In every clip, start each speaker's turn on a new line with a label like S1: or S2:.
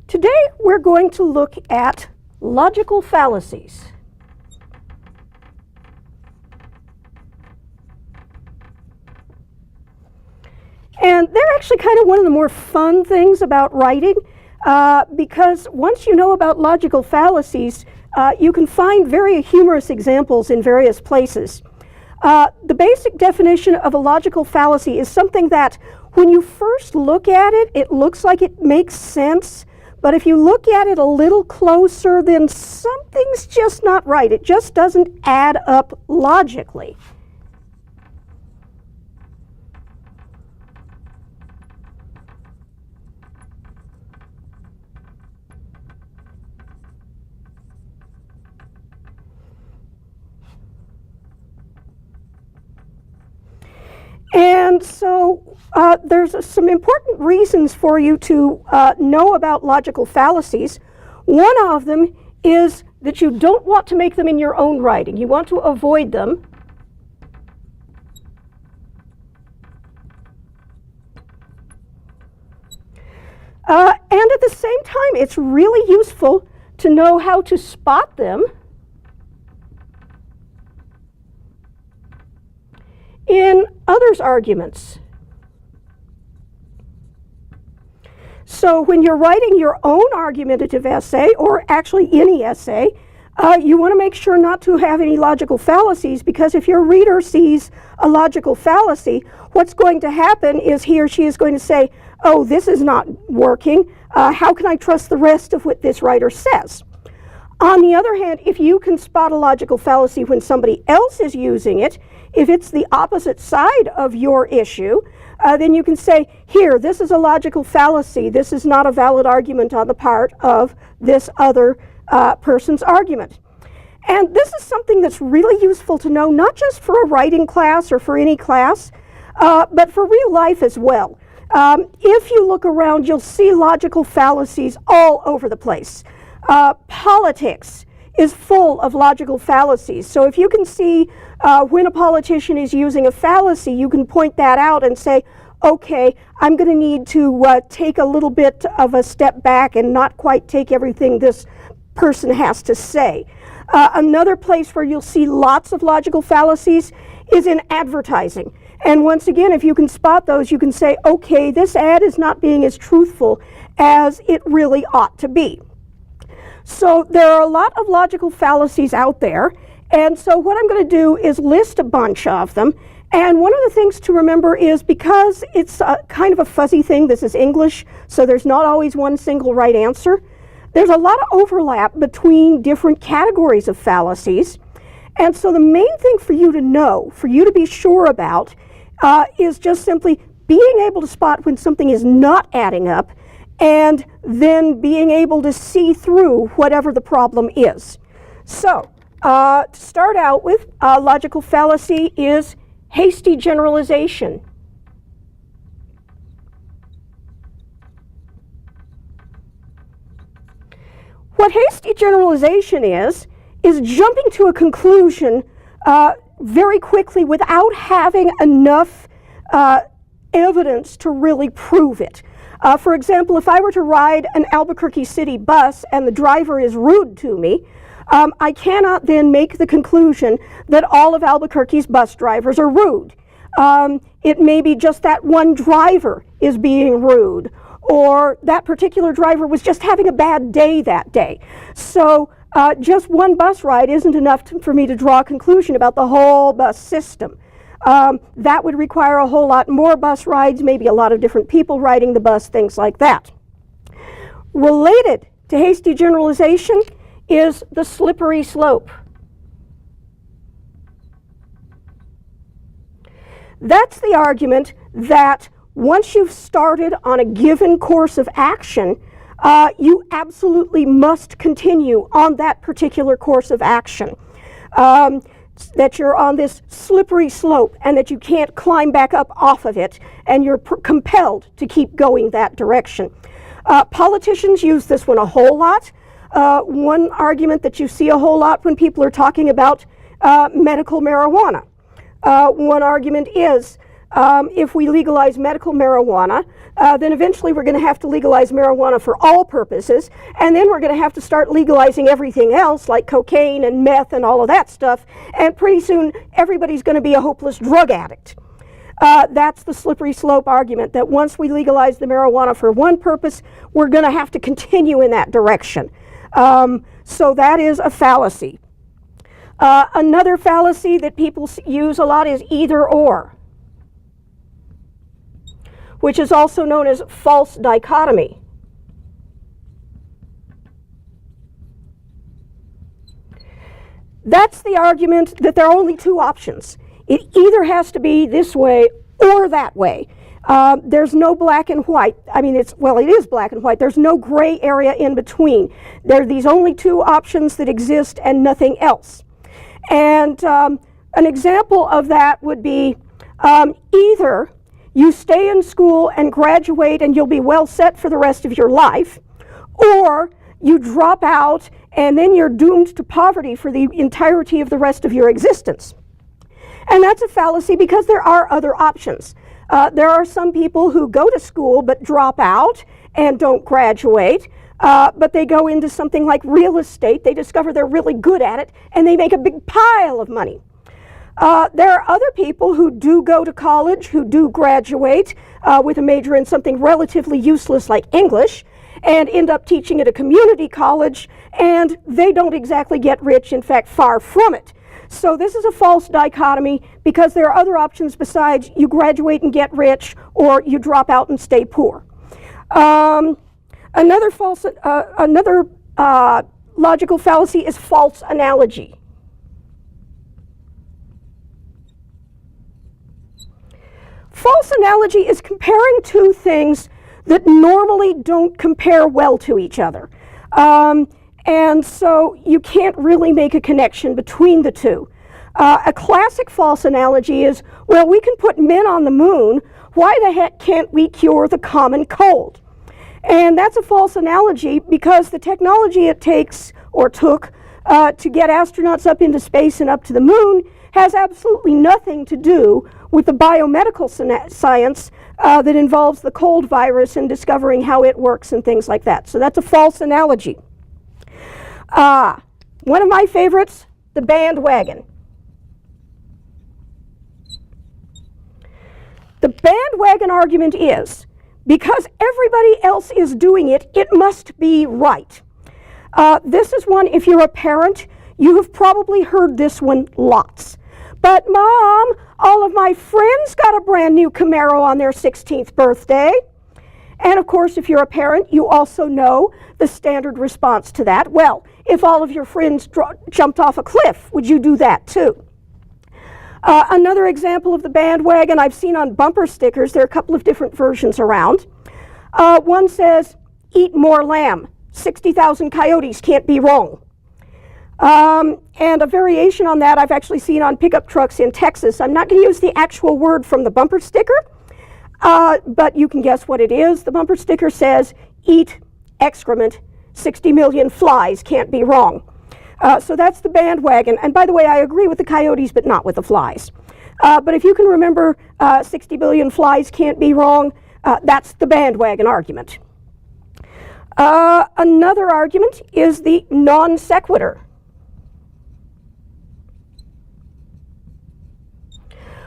S1: Today we're going to look at logical fallacies. And they're actually kind of one of the more fun things about writing because once you know about logical fallacies, you can find very humorous examples in various places. The basic definition of a logical fallacy is something that when you first look at it, it looks like it makes sense, but if you look at it a little closer, then something's just not right. It just doesn't add up logically. And so there's some important reasons for you to know about logical fallacies. One of them is that you don't want to make them in your own writing. You want to avoid them. And at the same time, it's really useful to know how to spot them in others' arguments. So when you're writing your own argumentative essay, or actually any essay, you want to make sure not to have any logical fallacies, because if your reader sees a logical fallacy, what's going to happen is he or she is going to say, oh, this is not working. How can I trust the rest of what this writer says? On the other hand, if you can spot a logical fallacy when somebody else is using it, if it's the opposite side of your issue, then you can say, here, this is a logical fallacy. This is not a valid argument on the part of this other person's argument. And this is something that's really useful to know, not just for a writing class or for any class, but for real life as well. If you look around, you'll see logical fallacies all over the place. Politics is full of logical fallacies. So if you can see when a politician is using a fallacy, you can point that out and say, okay, I'm going to need to take a little bit of a step back and not quite take everything this person has to say. Another place where you'll see lots of logical fallacies is in advertising. And once again, if you can spot those, you can say, okay, this ad is not being as truthful as it really ought to be. So there are a lot of logical fallacies out there, and so what I'm going to do is list a bunch of them. And one of the things to remember is, because it's kind of a fuzzy thing, this is English, so there's not always one single right answer. There's a lot of overlap between different categories of fallacies. And so the main thing for you to know, for you to be sure about, is just simply being able to spot when something is not adding up, and then being able to see through whatever the problem is. So, to start out with, a logical fallacy is hasty generalization. What hasty generalization is jumping to a conclusion very quickly without having enough evidence to really prove it. For example, if I were to ride an Albuquerque city bus and the driver is rude to me, I cannot then make the conclusion that all of Albuquerque's bus drivers are rude. It may be just that one driver is being rude, or that particular driver was just having a bad day that day. So just one bus ride isn't enough for me to draw a conclusion about the whole bus system. That would require a whole lot more bus rides, maybe a lot of different people riding the bus, things like that. Related to hasty generalization is the slippery slope. That's the argument that once you've started on a given course of action, you absolutely must continue on that particular course of action. That you're on this slippery slope and that you can't climb back up off of it, and you're compelled to keep going that direction. Politicians use this one a whole lot. One argument that you see a whole lot when people are talking about medical marijuana. One argument is if we legalize medical marijuana, then eventually we're going to have to legalize marijuana for all purposes, and then we're going to have to start legalizing everything else like cocaine and meth and all of that stuff, and pretty soon everybody's going to be a hopeless drug addict. That's the slippery slope argument, that once we legalize the marijuana for one purpose, we're going to have to continue in that direction. So that is a fallacy. Another fallacy that people use a lot is either or, which is also known as false dichotomy. That's the argument that there are only two options. It either has to be this way or that way. There's no black and white. I mean, it is black and white. There's no gray area in between. There are these only two options that exist and nothing else. And an example of that would be either you stay in school and graduate and you'll be well set for the rest of your life, or you drop out and then you're doomed to poverty for the entirety of the rest of your existence. And that's a fallacy because there are other options. There are some people who go to school but drop out and don't graduate, but they go into something like real estate. They discover they're really good at it and they make a big pile of money. There are other people who do go to college, who do graduate with a major in something relatively useless like English, and end up teaching at a community college, and they don't exactly get rich, in fact, far from it. So this is a false dichotomy because there are other options besides you graduate and get rich or you drop out and stay poor. Another logical fallacy is false analogy. False analogy is comparing two things that normally don't compare well to each other. And so you can't really make a connection between the two. A classic false analogy is, well, we can put men on the moon, why the heck can't we cure the common cold? And that's a false analogy because the technology it takes, or took, to get astronauts up into space and up to the moon has absolutely nothing to do with the biomedical science that involves the cold virus and discovering how it works and things like that. So that's a false analogy. One of my favorites, the bandwagon. The bandwagon argument is, because everybody else is doing it, it must be right. This is one, if you're a parent, you have probably heard this one lots. But Mom, all of my friends got a brand new Camaro on their 16th birthday. And of course, if you're a parent, you also know the standard response to that. Well, if all of your friends jumped off a cliff, would you do that too? Another example of the bandwagon I've seen on bumper stickers, there are a couple of different versions around. One says, eat more lamb, 60,000 coyotes can't be wrong. And a variation on that I've actually seen on pickup trucks in Texas. I'm not going to use the actual word from the bumper sticker, but you can guess what it is. The bumper sticker says, eat excrement, 60 million flies can't be wrong. So that's the bandwagon. And by the way, I agree with the coyotes, but not with the flies. But if you can remember 60 billion flies can't be wrong, that's the bandwagon argument. Another argument is the non sequitur,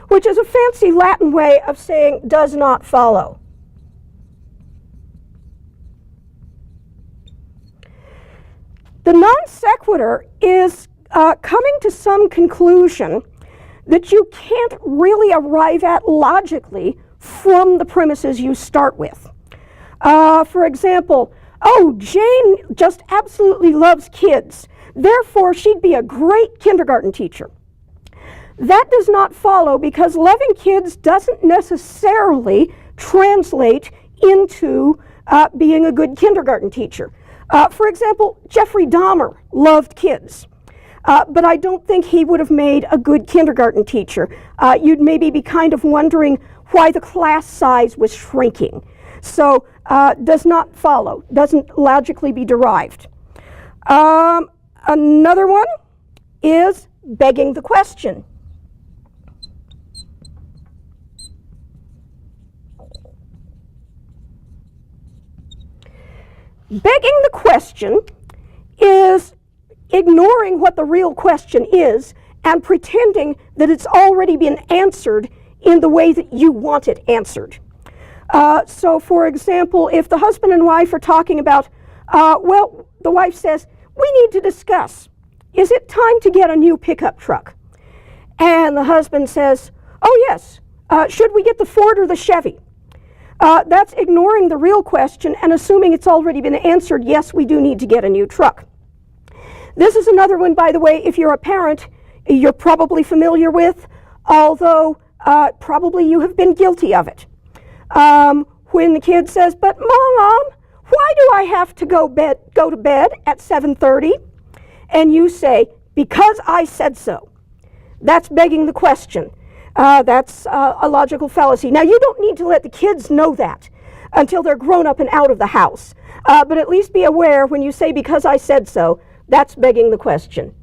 S1: which is a fancy Latin way of saying does not follow. The non sequitur is coming to some conclusion that you can't really arrive at logically from the premises you start with. For example, oh, Jane just absolutely loves kids, therefore she'd be a great kindergarten teacher. That does not follow because loving kids doesn't necessarily translate into being a good kindergarten teacher. For example, Jeffrey Dahmer loved kids, but I don't think he would have made a good kindergarten teacher. You'd maybe be kind of wondering why the class size was shrinking. So does not follow, doesn't logically be derived. Another one is begging the question. Begging the question is ignoring what the real question is and pretending that it's already been answered in the way that you want it answered. So, for example, if the husband and wife are talking about, well, the wife says, we need to discuss, is it time to get a new pickup truck? And the husband says, oh yes, should we get the Ford or the Chevy? That's ignoring the real question and assuming it's already been answered, yes, we do need to get a new truck. This is another one, by the way, if you're a parent, you're probably familiar with, although probably you have been guilty of it. When the kid says, but Mom, why do I have to go to bed at 7:30? And you say, because I said so. That's begging the question. That's a logical fallacy. Now, you don't need to let the kids know that until they're grown up and out of the house. But at least be aware when you say, because I said so, that's begging the question.